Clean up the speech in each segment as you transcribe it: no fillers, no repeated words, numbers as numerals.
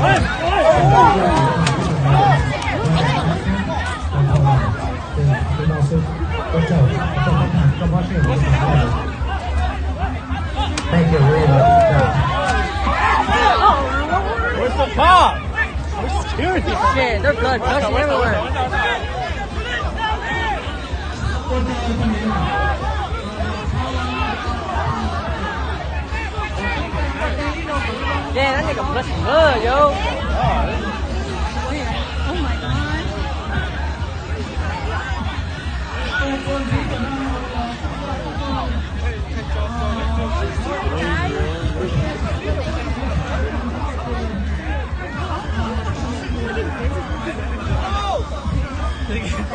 Thank you very much. Where's the cop? Where's security? Shit, they're blood gushing everywhere. Damn, that nigga blushing blood, yo. Oh my god.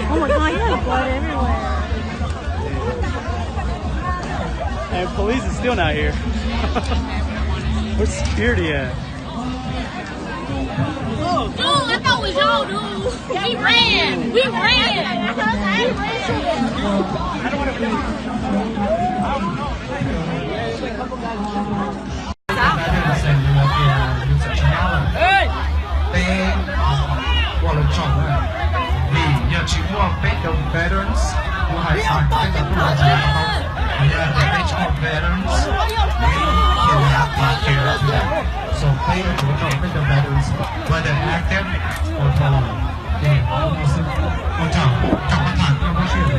Oh my god, you have blood everywhere. And police is still not here. Where's security at? Dude, I thought it was y'all, dude. We ran. We ran. Hey! They want to chọn vì nhờ chỉ mua veterans who has had they chọn veterans they have to care of them. So they will chọn veterans whether active or fallen. Thì ông chọn cái thằng nó có chuyện gì.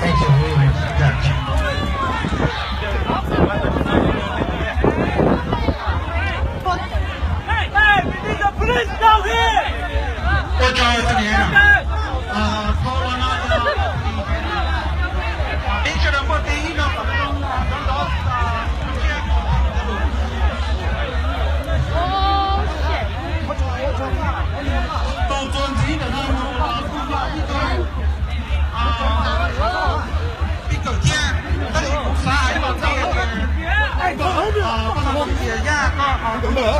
Thank you very much, Judge. Police down here! Tôi cho cái này nè. Đi cho nó một tí nó. Tôi tuân chỉ là nó đi cầu cha. Đây cũng sai mà sao? Có gì ra có được nữa.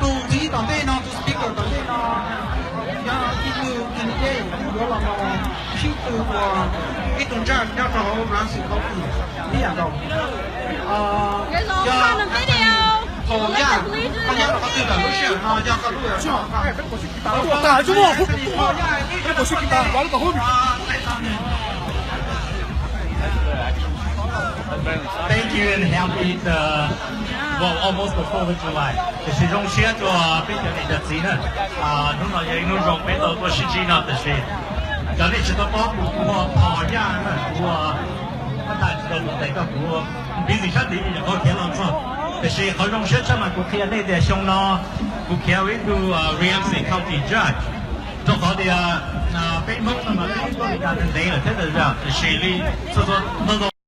Tù chỉ tỏ tên nó, tù speaker tỏ tên nó. Ya, itu candidate, đó là một chính từ của cái tuần tra cho trò ráng sự có gì. Đi à đâu? There's all kind of video. 好呀，他家把这个不是，啊，要个路要上。打住！我去给他，完了到后面。Thank you and happy well almost the 4th of July. 就是用些做比较你的资源啊，弄到也弄用没到多时间了，就是，叫你知道包我跑呀，我大知道那个我比你上地就好天了做，就是好用些什么我看那点凶了，我看为都Ramsey County Judge， 做好的啊，那北蒙那么北蒙的家庭来了，这个是就是你这种那种。